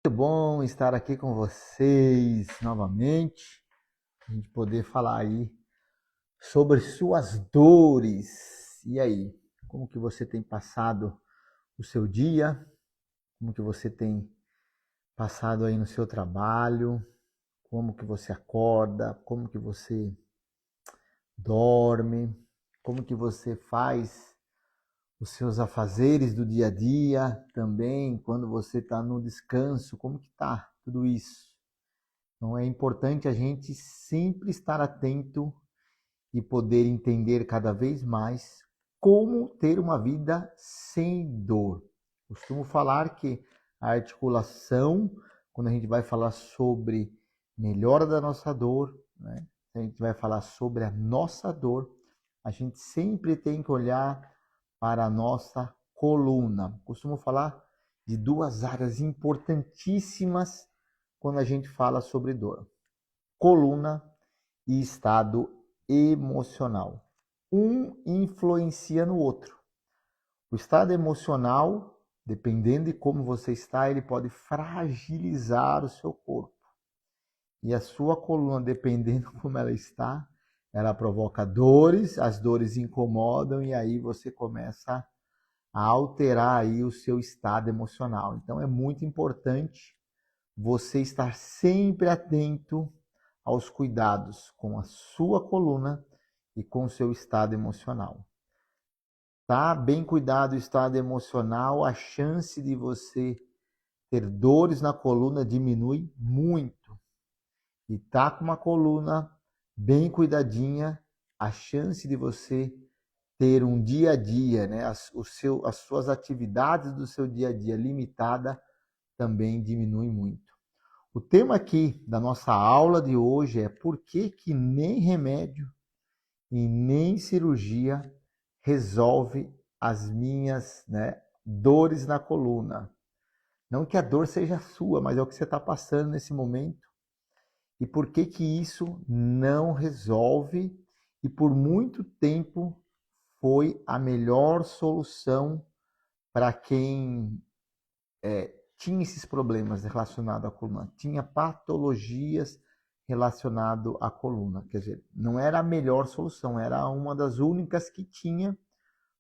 Muito bom estar aqui com vocês novamente, a gente poder falar aí sobre suas dores. E aí, como que você tem passado o seu dia? Como que você tem passado aí no seu trabalho? Como que você acorda? Como que você dorme? Como que você faz os seus afazeres do dia a dia também, quando você está no descanso? Como que tá tudo isso? Então é importante a gente sempre estar atento e poder entender cada vez mais como ter uma vida sem dor. Costumo falar que a articulação, quando a gente vai falar sobre melhora da nossa dor, né? A gente vai falar sobre a nossa dor, a gente sempre tem que olhar para a nossa coluna. Costumo falar de duas áreas importantíssimas quando a gente fala sobre dor: coluna e estado emocional. Um influencia no outro. O estado emocional, dependendo de como você está, ele pode fragilizar o seu corpo. E a sua coluna, dependendo como ela está, ela provoca dores, as dores incomodam e aí você começa a alterar aí o seu estado emocional. Então é muito importante você estar sempre atento aos cuidados com a sua coluna e com o seu estado emocional. Tá bem cuidado o estado emocional, a chance de você ter dores na coluna diminui muito. E tá com uma coluna bem cuidadinha, a chance de você ter um dia a dia, né, as suas atividades do seu dia a dia limitada também diminui muito. O tema aqui da nossa aula de hoje é por que nem remédio e nem cirurgia resolve as minhas, né, dores na coluna. Não que a dor seja sua, mas é o que você está passando nesse momento. E por que isso não resolve e por muito tempo foi a melhor solução para quem tinha esses problemas relacionados à coluna, tinha patologias relacionadas à coluna. Quer dizer, não era a melhor solução, era uma das únicas que tinha,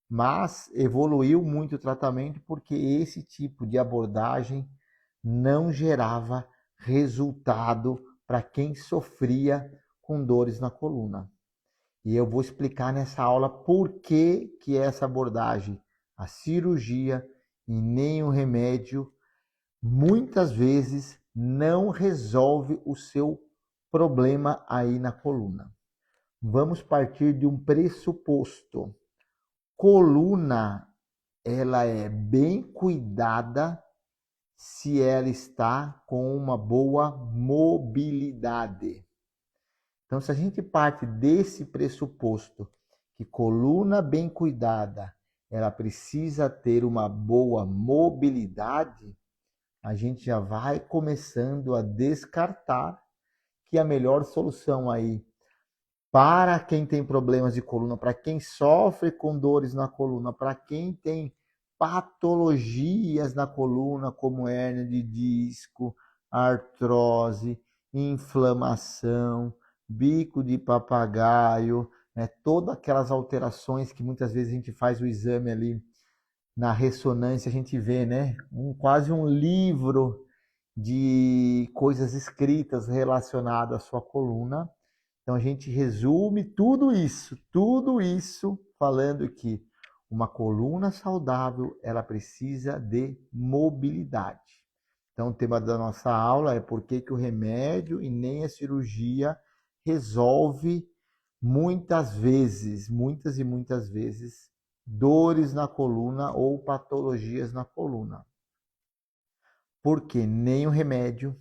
mas evoluiu muito o tratamento porque esse tipo de abordagem não gerava resultado para quem sofria com dores na coluna. E eu vou explicar nessa aula por que essa abordagem, a cirurgia e nem o remédio, muitas vezes não resolve o seu problema aí na coluna. Vamos partir de um pressuposto. Coluna, ela é bem cuidada se ela está com uma boa mobilidade. Então, se a gente parte desse pressuposto que coluna bem cuidada, ela precisa ter uma boa mobilidade, a gente já vai começando a descartar que a melhor solução aí para quem tem problemas de coluna, para quem sofre com dores na coluna, para quem tem patologias na coluna, como hérnia de disco, artrose, inflamação, bico de papagaio, né? Todas aquelas alterações que muitas vezes a gente faz o exame ali na ressonância, a gente vê, né? Quase um livro de coisas escritas relacionadas à sua coluna. Então a gente resume tudo isso falando que uma coluna saudável, ela precisa de mobilidade. Então o tema da nossa aula é por que o remédio e nem a cirurgia resolve muitas e muitas vezes, dores na coluna ou patologias na coluna. Porque nem o remédio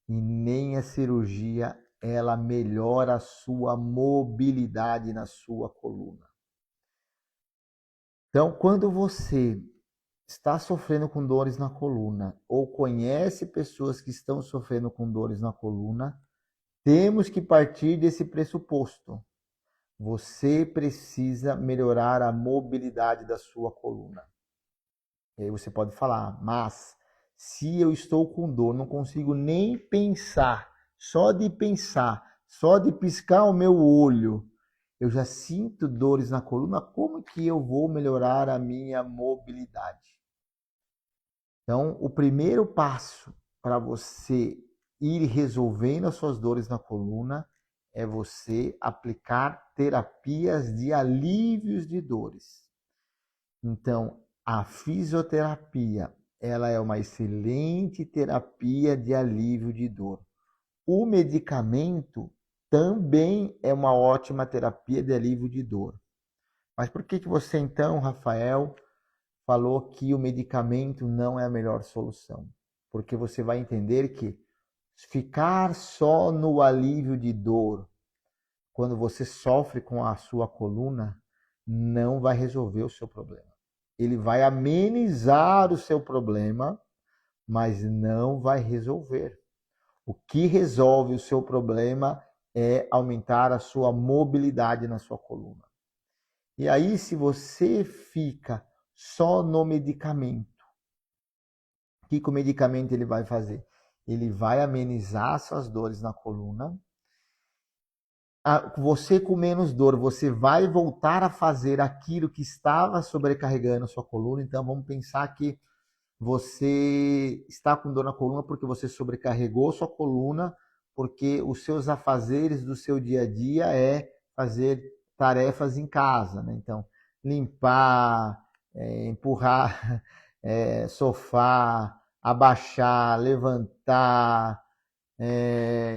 e nem a cirurgia ela melhora a sua mobilidade na sua coluna. Então, quando você está sofrendo com dores na coluna ou conhece pessoas que estão sofrendo com dores na coluna, temos que partir desse pressuposto. Você precisa melhorar a mobilidade da sua coluna. E aí você pode falar, mas Se eu estou com dor, não consigo nem pensar, só de pensar, só de piscar o meu olho, eu já sinto dores na coluna, como que eu vou melhorar a minha mobilidade? Então, o primeiro passo para você ir resolvendo as suas dores na coluna é você aplicar terapias de alívios de dores. Então, a fisioterapia, ela é uma excelente terapia de alívio de dor. O medicamento também é uma ótima terapia de alívio de dor. Mas por que você então, Rafael, falou que o medicamento não é a melhor solução? Porque você vai entender que ficar só no alívio de dor, quando você sofre com a sua coluna, não vai resolver o seu problema. Ele vai amenizar o seu problema, mas não vai resolver. O que resolve o seu problema é aumentar a sua mobilidade na sua coluna. E aí, se você fica só no medicamento, o que o medicamento ele vai fazer? Ele vai amenizar suas dores na coluna. Você com menos dor, você vai voltar a fazer aquilo que estava sobrecarregando a sua coluna. Então, vamos pensar que você está com dor na coluna porque você sobrecarregou sua coluna, porque os seus afazeres do seu dia a dia é fazer tarefas em casa, né? Então, limpar, empurrar sofá, abaixar, levantar,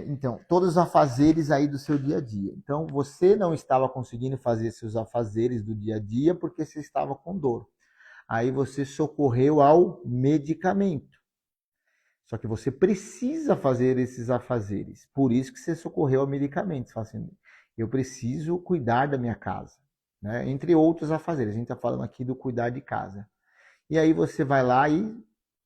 então, todos os afazeres aí do seu dia a dia. Então, você não estava conseguindo fazer seus afazeres do dia a dia porque você estava com dor. Aí você socorreu ao medicamento. Só que você precisa fazer esses afazeres. Por isso que você socorreu ao medicamento. Você fala assim, eu preciso cuidar da minha casa. Né? Entre outros afazeres. A gente está falando aqui do cuidar de casa. E aí você vai lá e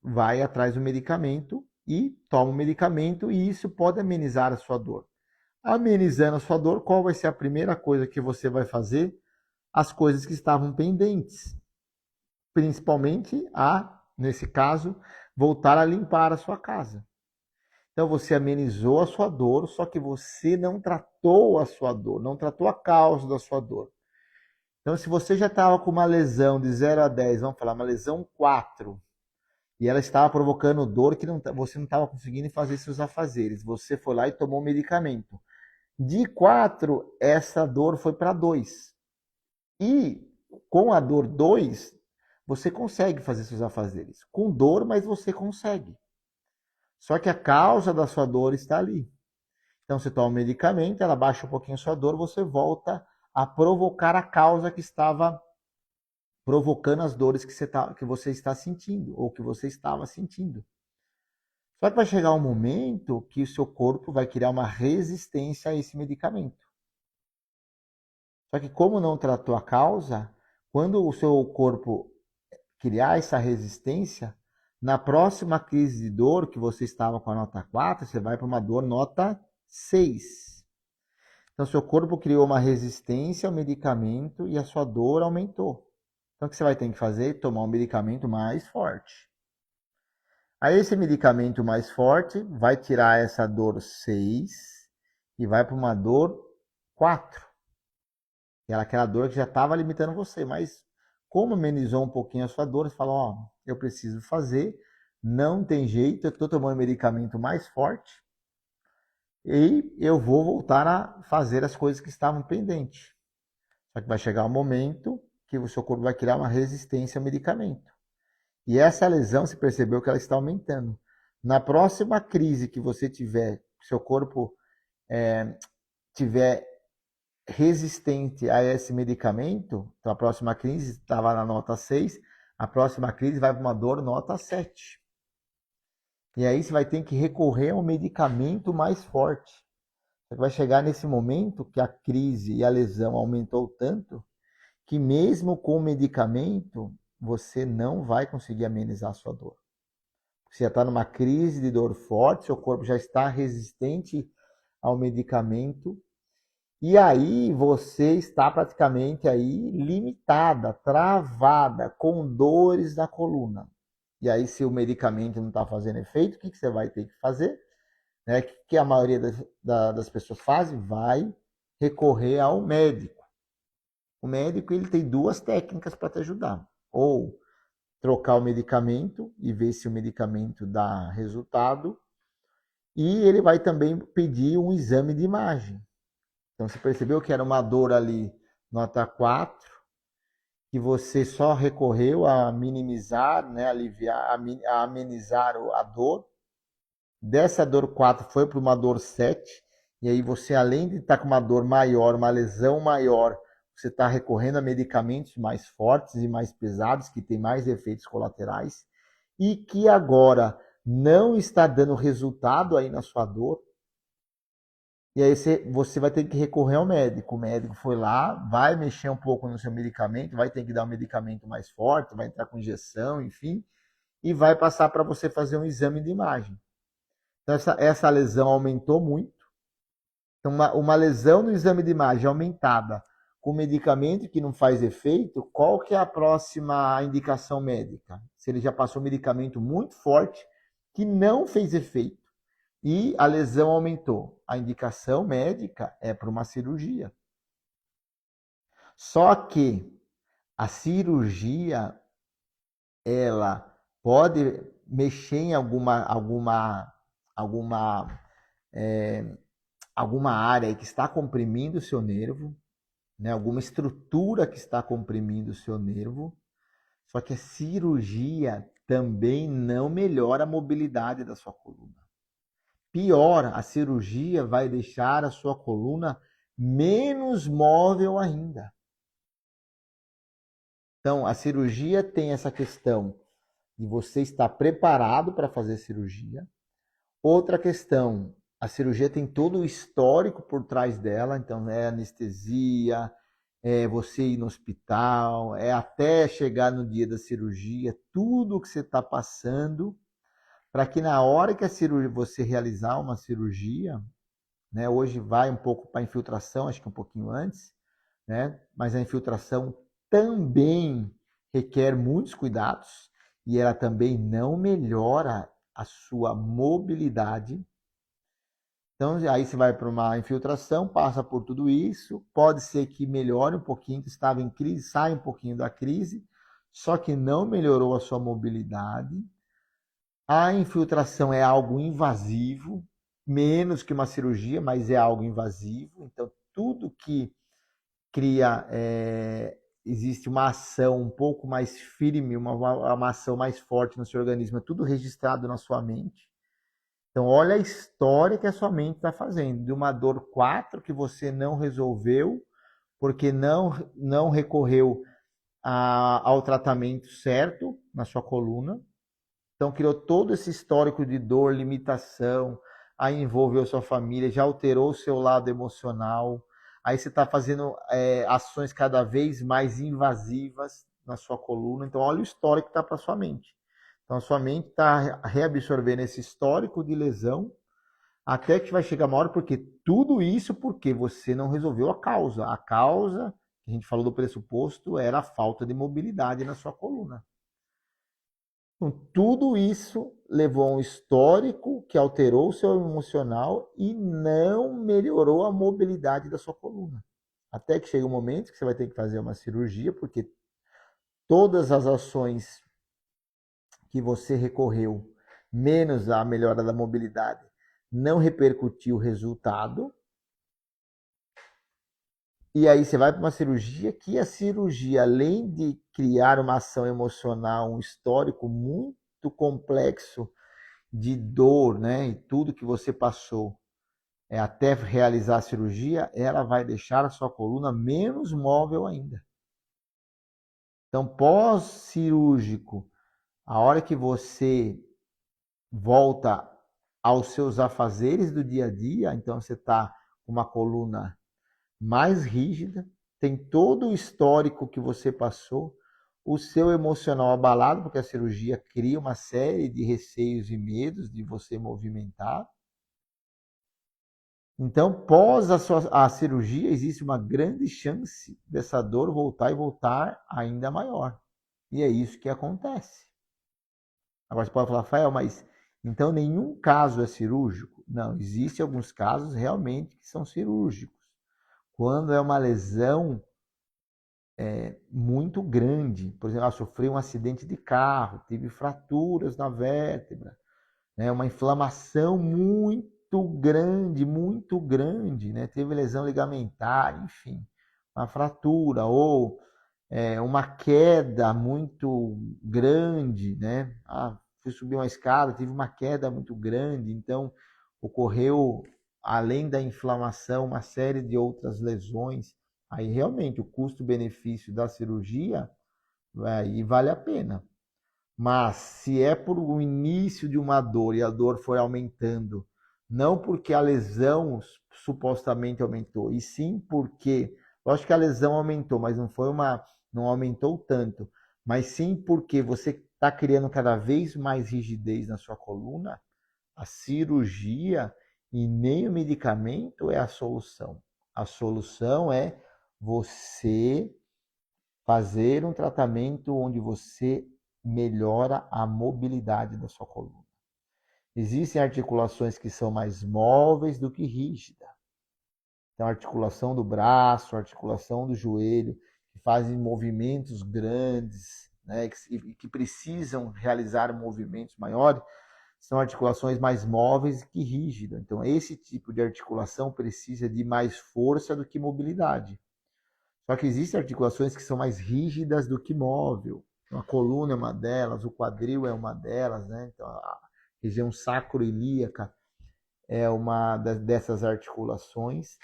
vai atrás do medicamento e toma o medicamento e isso pode amenizar a sua dor. Amenizando a sua dor, qual vai ser a primeira coisa que você vai fazer? As coisas que estavam pendentes. Principalmente nesse caso, voltar a limpar a sua casa. Então você amenizou a sua dor, só que você não tratou a sua dor, não tratou a causa da sua dor. Então, se você já estava com uma lesão de 0 a 10, vamos falar, uma lesão 4, e ela estava provocando dor que você não estava conseguindo fazer seus afazeres, você foi lá e tomou um medicamento. De 4, essa dor foi para 2. E com a dor 2, você consegue fazer seus afazeres. Com dor, mas você consegue. Só que a causa da sua dor está ali. Então você toma um medicamento, ela baixa um pouquinho a sua dor, você volta a provocar a causa que estava provocando as dores que você está sentindo, ou que você estava sentindo. Só que vai chegar um momento que o seu corpo vai criar uma resistência a esse medicamento. Só que como não tratou a causa, quando o seu corpo criar essa resistência, na próxima crise de dor, que você estava com a nota 4, você vai para uma dor nota 6. Então, seu corpo criou uma resistência ao medicamento e a sua dor aumentou. Então, o que você vai ter que fazer? Tomar um medicamento mais forte. Aí, esse medicamento mais forte vai tirar essa dor 6 e vai para uma dor 4. E aquela dor que já estava limitando você, mas como amenizou um pouquinho a sua dor, você fala, ó, eu preciso fazer, não tem jeito, eu estou tomando medicamento mais forte e eu vou voltar a fazer as coisas que estavam pendentes. Só que vai chegar um momento que o seu corpo vai criar uma resistência ao medicamento. E essa lesão, você percebeu que ela está aumentando. Na próxima crise que você tiver, seu corpo tiver resistente a esse medicamento, então a próxima crise estava na nota 6, a próxima crise vai para uma dor nota 7. E aí você vai ter que recorrer a um medicamento mais forte. Você vai chegar nesse momento que a crise e a lesão aumentou tanto que mesmo com o medicamento você não vai conseguir amenizar a sua dor. Você já está numa crise de dor forte, seu corpo já está resistente ao medicamento. E aí você está praticamente aí limitada, travada, com dores na coluna. E aí, se o medicamento não está fazendo efeito, o que você vai ter que fazer? Né? Que a maioria das pessoas fazem? Vai recorrer ao médico. O médico ele tem duas técnicas para te ajudar. Ou trocar o medicamento e ver se o medicamento dá resultado. E ele vai também pedir um exame de imagem. Então, você percebeu que era uma dor ali, nota 4, que você só recorreu a minimizar, né, aliviar, a amenizar a dor. Dessa dor 4 foi para uma dor 7, e aí você, além de estar com uma dor maior, uma lesão maior, você está recorrendo a medicamentos mais fortes e mais pesados, que têm mais efeitos colaterais, e que agora não está dando resultado aí na sua dor. E aí você vai ter que recorrer ao médico. O médico foi lá, vai mexer um pouco no seu medicamento, vai ter que dar um medicamento mais forte, vai entrar com injeção, enfim, e vai passar para você fazer um exame de imagem. Então, essa lesão aumentou muito. Então, uma lesão no exame de imagem aumentada com medicamento que não faz efeito, qual que é a próxima indicação médica? Se ele já passou um medicamento muito forte que não fez efeito e a lesão aumentou, a indicação médica é para uma cirurgia. Só que a cirurgia, ela pode mexer em alguma área que está comprimindo o seu nervo, né? Alguma estrutura que está comprimindo o seu nervo. Só que a cirurgia também não melhora a mobilidade da sua coluna. Pior, a cirurgia vai deixar a sua coluna menos móvel ainda. Então, a cirurgia tem essa questão de você estar preparado para fazer cirurgia. Outra questão, a cirurgia tem todo o histórico por trás dela, então é anestesia, é você ir no hospital, é até chegar no dia da cirurgia, tudo que você está passando, para que na hora que você realizar uma cirurgia, né, hoje vai um pouco para a infiltração, acho que um pouquinho antes, né, mas a infiltração também requer muitos cuidados e ela também não melhora a sua mobilidade. Então, aí você vai para uma infiltração, passa por tudo isso, pode ser que melhore um pouquinho, estava em crise, sai um pouquinho da crise, só que não melhorou a sua mobilidade. A infiltração é algo invasivo, menos que uma cirurgia, mas é algo invasivo. Então, tudo que cria, existe uma ação um pouco mais firme, uma ação mais forte no seu organismo, é tudo registrado na sua mente. Então, olha a história que a sua mente está fazendo. De uma dor 4 que você não resolveu, porque não recorreu ao tratamento certo na sua coluna. Então, criou todo esse histórico de dor, limitação, aí envolveu sua família, já alterou o seu lado emocional. Aí você está fazendo ações cada vez mais invasivas na sua coluna. Então, olha o histórico que está para sua mente. Então, a sua mente está reabsorvendo esse histórico de lesão até que vai chegar uma hora, porque tudo isso porque você não resolveu a causa. A causa, que a gente falou do pressuposto, era a falta de mobilidade na sua coluna. Então, tudo isso levou a um histórico que alterou o seu emocional e não melhorou a mobilidade da sua coluna. Até que chega um momento que você vai ter que fazer uma cirurgia, porque todas as ações que você recorreu, menos a melhora da mobilidade, não repercutiu o resultado. E aí você vai para uma cirurgia que a cirurgia, além de criar uma ação emocional, um histórico muito complexo de dor, né, e tudo que você passou até realizar a cirurgia, ela vai deixar a sua coluna menos móvel ainda. Então, pós-cirúrgico, a hora que você volta aos seus afazeres do dia a dia, então você está com uma coluna mais rígida, tem todo o histórico que você passou, o seu emocional abalado, porque a cirurgia cria uma série de receios e medos de você movimentar. Então, pós a cirurgia, existe uma grande chance dessa dor voltar e voltar ainda maior. E é isso que acontece. Agora você pode falar, Rafael, mas então nenhum caso é cirúrgico? Não, existem alguns casos realmente que são cirúrgicos. Quando é uma lesão muito grande, por exemplo, sofreu um acidente de carro, teve fraturas na vértebra, né, uma inflamação muito grande, né, teve lesão ligamentar, enfim, uma fratura ou uma queda muito grande, né? Fui subir uma escada, tive uma queda muito grande, então ocorreu, além da inflamação, uma série de outras lesões. Aí realmente o custo-benefício da cirurgia aí vale a pena. Mas se é por o início de uma dor e a dor for aumentando, não porque a lesão supostamente aumentou, e sim porque, lógico que a lesão aumentou, mas não aumentou tanto, mas sim porque você está criando cada vez mais rigidez na sua coluna, a cirurgia e nem o medicamento é a solução. A solução é você fazer um tratamento onde você melhora a mobilidade da sua coluna. Existem articulações que são mais móveis do que rígidas. Então, a articulação do braço, a articulação do joelho, que fazem movimentos grandes, né, que precisam realizar movimentos maiores, são articulações mais móveis que rígidas. Então, esse tipo de articulação precisa de mais força do que mobilidade. Só que existem articulações que são mais rígidas do que móvel. Então, a coluna é uma delas, o quadril é uma delas, né? Então, a região sacroiliaca é uma dessas articulações.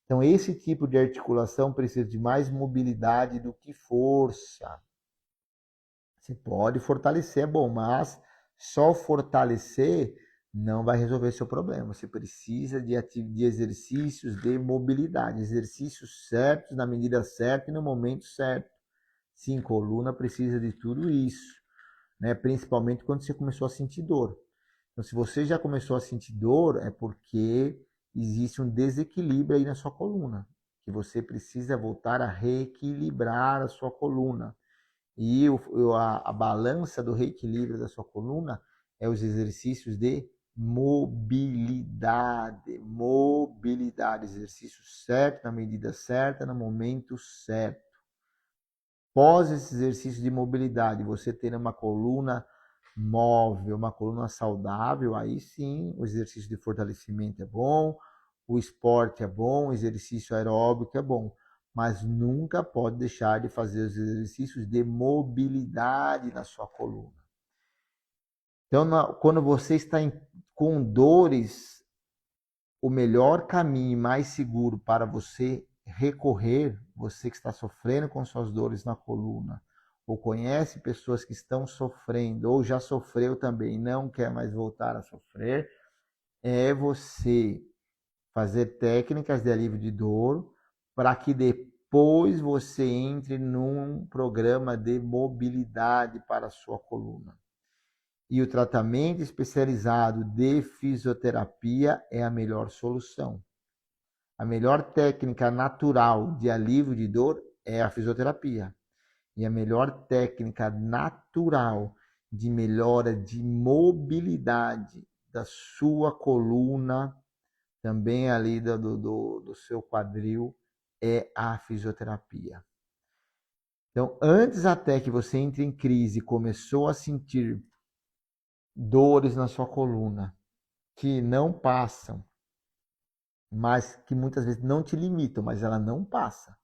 Então, esse tipo de articulação precisa de mais mobilidade do que força. Você pode fortalecer, é bom, mas só fortalecer não vai resolver seu problema. Você precisa de exercícios de mobilidade, exercícios certos, na medida certa e no momento certo. Sim, coluna precisa de tudo isso, né? Principalmente quando você começou a sentir dor. Então, se você já começou a sentir dor, é porque existe um desequilíbrio aí na sua coluna, que você precisa voltar a reequilibrar a sua coluna. E a balança do reequilíbrio da sua coluna é os exercícios de mobilidade. Mobilidade, exercício certo, na medida certa, no momento certo. Após esse exercício de mobilidade, você ter uma coluna móvel, uma coluna saudável, aí sim o exercício de fortalecimento é bom, o esporte é bom, o exercício aeróbico é bom, mas nunca pode deixar de fazer os exercícios de mobilidade na sua coluna. Então, quando você está com dores, o melhor caminho mais seguro para você recorrer, você que está sofrendo com suas dores na coluna, ou conhece pessoas que estão sofrendo, ou já sofreu também e não quer mais voltar a sofrer, é você fazer técnicas de alívio de dor para que depois você entre num programa de mobilidade para a sua coluna. E o tratamento especializado de fisioterapia é a melhor solução. A melhor técnica natural de alívio de dor é a fisioterapia. E a melhor técnica natural de melhora de mobilidade da sua coluna, também ali do seu quadril, é a fisioterapia. Então, antes até que você entre em crise e começou a sentir dores na sua coluna que não passam, mas que muitas vezes não te limitam, mas ela não passa.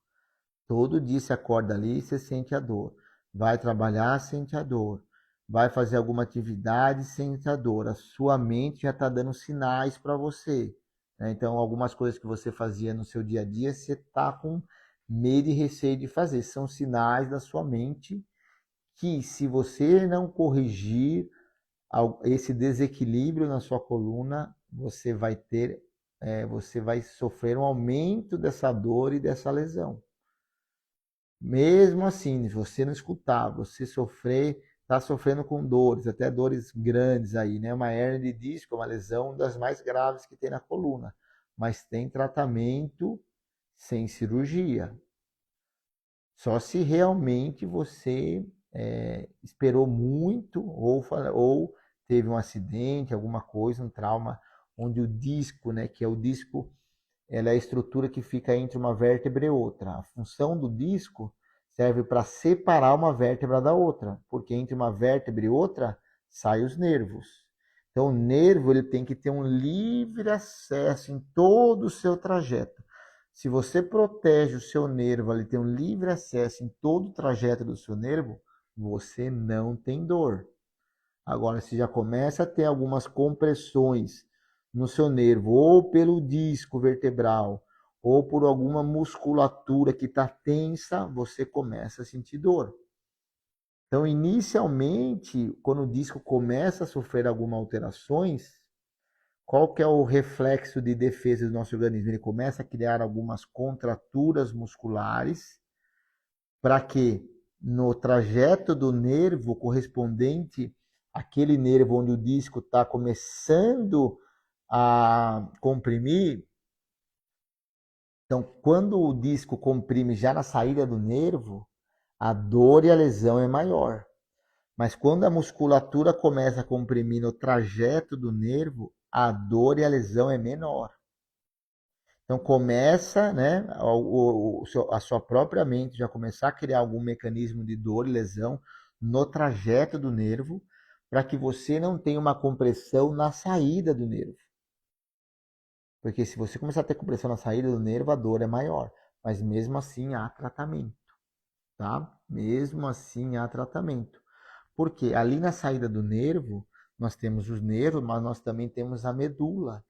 Todo dia você acorda ali e você sente a dor. Vai trabalhar, sente a dor. Vai fazer alguma atividade, sente a dor. A sua mente já está dando sinais para você, né? Então, algumas coisas que você fazia no seu dia a dia, você está com medo e receio de fazer. São sinais da sua mente que, se você não corrigir esse desequilíbrio na sua coluna, você vai sofrer um aumento dessa dor e dessa lesão. Mesmo assim, se você não escutar, você está sofrendo com dores, até dores grandes aí, né? Uma hernia de disco, uma lesão das mais graves que tem na coluna, mas tem tratamento sem cirurgia. Só se realmente você esperou muito ou teve um acidente, alguma coisa, um trauma, onde o disco, né, que é o disco, ela é a estrutura que fica entre uma vértebra e outra. A função do disco serve para separar uma vértebra da outra, porque entre uma vértebra e outra saem os nervos. Então, o nervo ele tem que ter um livre acesso em todo o seu trajeto. Se você protege o seu nervo, ele tem um livre acesso em todo o trajeto do seu nervo, você não tem dor. Agora, se já começa a ter algumas compressões no seu nervo, ou pelo disco vertebral, ou por alguma musculatura que está tensa, você começa a sentir dor. Então, inicialmente, quando o disco começa a sofrer algumas alterações, qual que é o reflexo de defesa do nosso organismo? Ele começa a criar algumas contraturas musculares para que no trajeto do nervo correspondente àquele nervo onde o disco está começando a comprimir, então quando o disco comprime já na saída do nervo, a dor e a lesão é maior. Mas quando a musculatura começa a comprimir no trajeto do nervo, a dor e a lesão é menor. Então começa, né, a sua própria mente já começar a criar algum mecanismo de dor e lesão no trajeto do nervo, para que você não tenha uma compressão na saída do nervo. Porque se você começar a ter compressão na saída do nervo, a dor é maior. Mas mesmo assim há tratamento, tá? Mesmo assim há tratamento. Porque ali na saída do nervo, nós temos os nervos, mas nós também temos a medula.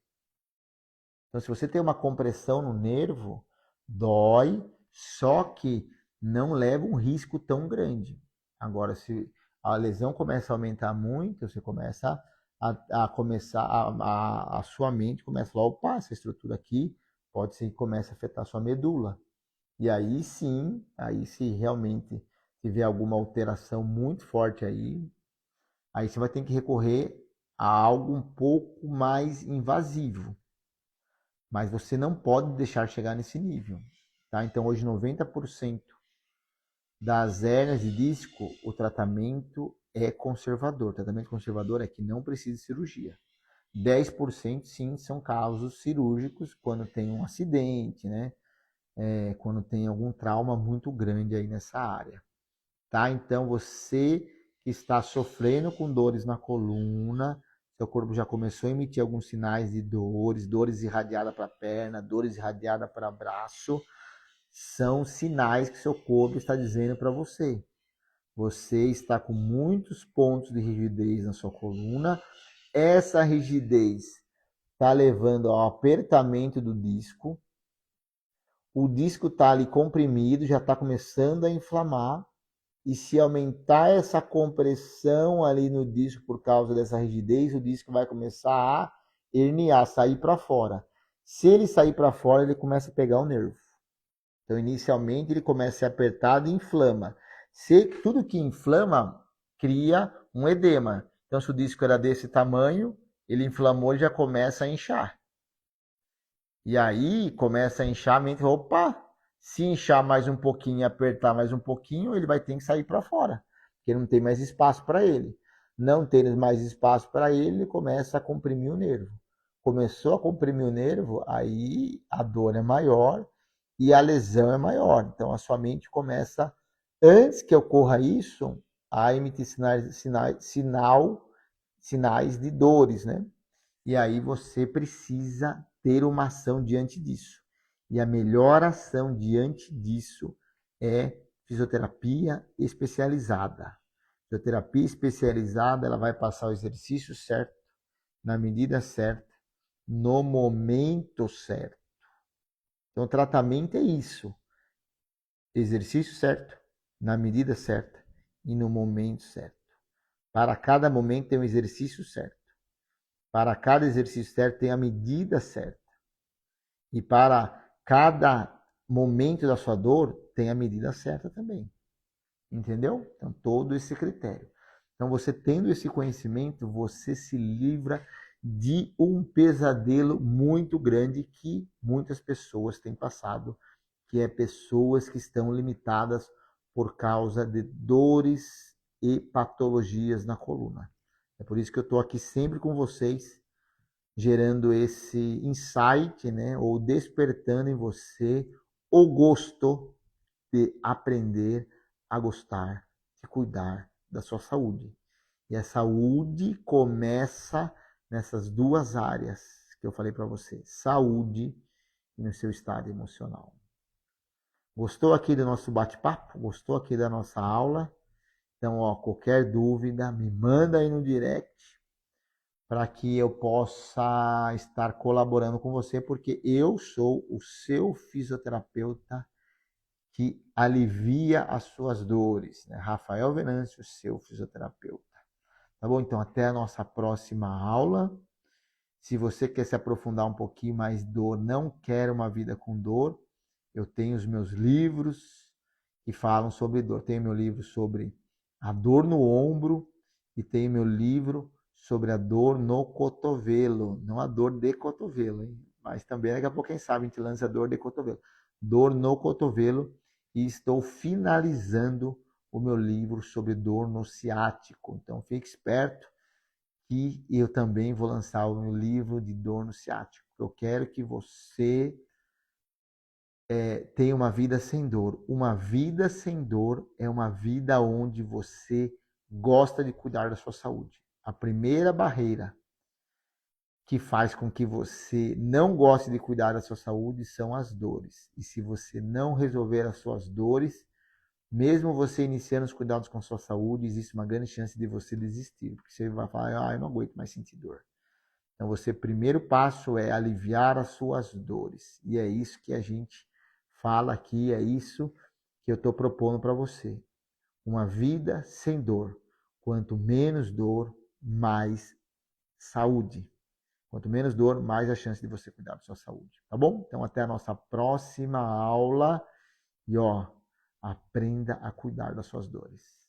Então, se você tem uma compressão no nervo, dói, só que não leva um risco tão grande. Agora, se a lesão começa a aumentar muito, você começa a sua mente começa a falar, opa, essa estrutura aqui pode ser que comece a afetar a sua medula. E aí sim, aí se realmente tiver alguma alteração muito forte aí você vai ter que recorrer a algo um pouco mais invasivo. Mas você não pode deixar chegar nesse nível. Tá? Então, hoje, 90% das hérnias de disco, o tratamento é conservador. O tratamento conservador é que não precisa de cirurgia. 10% sim são casos cirúrgicos quando tem um acidente, né? Quando tem algum trauma muito grande aí nessa área. Tá? Então, você que está sofrendo com dores na coluna, seu corpo já começou a emitir alguns sinais de dores irradiadas para a perna, dores irradiadas para o braço, são sinais que seu corpo está dizendo para você. Você está com muitos pontos de rigidez na sua coluna. Essa rigidez está levando ao apertamento do disco. O disco está ali comprimido, já está começando a inflamar. E se aumentar essa compressão ali no disco por causa dessa rigidez, o disco vai começar a herniar, sair para fora. Se ele sair para fora, ele começa a pegar o nervo. Então, inicialmente, ele começa a ser apertado e inflama. Se tudo que inflama, cria um edema. Então, se o disco era desse tamanho, ele inflamou e já começa a inchar. E aí, começa a inchar, a mente fala, opa, se inchar mais um pouquinho e apertar mais um pouquinho, ele vai ter que sair para fora, porque não tem mais espaço para ele. Não tendo mais espaço para ele, ele começa a comprimir o nervo. Começou a comprimir o nervo, aí a dor é maior e a lesão é maior. Então a sua mente começa, antes que ocorra isso, a emitir sinais de dores, né? E aí você precisa ter uma ação diante disso. E a melhor ação diante disso é fisioterapia especializada. Fisioterapia especializada, ela vai passar o exercício certo, na medida certa, no momento certo. Então, o tratamento é isso. Exercício certo, na medida certa e no momento certo. Para cada momento tem um exercício certo. Para cada exercício certo tem a medida certa. E para cada momento da sua dor tem a medida certa também. Entendeu? Então, todo esse critério. Então, você tendo esse conhecimento, você se livra de um pesadelo muito grande que muitas pessoas têm passado, que é pessoas que estão limitadas por causa de dores e patologias na coluna. É por isso que eu estou aqui sempre com vocês, gerando esse insight, né, ou despertando em você o gosto de aprender a gostar de cuidar da sua saúde. E a saúde começa nessas duas áreas que eu falei para você: saúde e no seu estado emocional. Gostou aqui do nosso bate-papo? Gostou aqui da nossa aula? Então, ó, qualquer dúvida, me manda aí no direct para que eu possa estar colaborando com você, porque eu sou o seu fisioterapeuta que alivia as suas dores, né? Rafael Venâncio, seu fisioterapeuta. Tá bom? Então, até a nossa próxima aula. Se você quer se aprofundar um pouquinho mais dor, não quer uma vida com dor, eu tenho os meus livros que falam sobre dor. Tenho meu livro sobre a dor no ombro e tenho meu livro sobre a dor no cotovelo, não a dor de cotovelo, hein? Mas também daqui a pouco, quem sabe, a gente lança a dor de cotovelo. Dor no cotovelo, e estou finalizando o meu livro sobre dor no ciático. Então fique esperto que eu também vou lançar o meu livro de dor no ciático. Eu quero que você tenha uma vida sem dor. Uma vida sem dor é uma vida onde você gosta de cuidar da sua saúde. A primeira barreira que faz com que você não goste de cuidar da sua saúde são as dores. E se você não resolver as suas dores, mesmo você iniciando os cuidados com a sua saúde, existe uma grande chance de você desistir, porque você vai falar: eu não aguento mais sentir dor. Então, você, primeiro passo é aliviar as suas dores. E é isso que a gente fala aqui, é isso que eu estou propondo para você. Uma vida sem dor. Quanto menos dor, mais saúde. Quanto menos dor, mais a chance de você cuidar da sua saúde. Tá bom? Então, até a nossa próxima aula. E, ó, aprenda a cuidar das suas dores.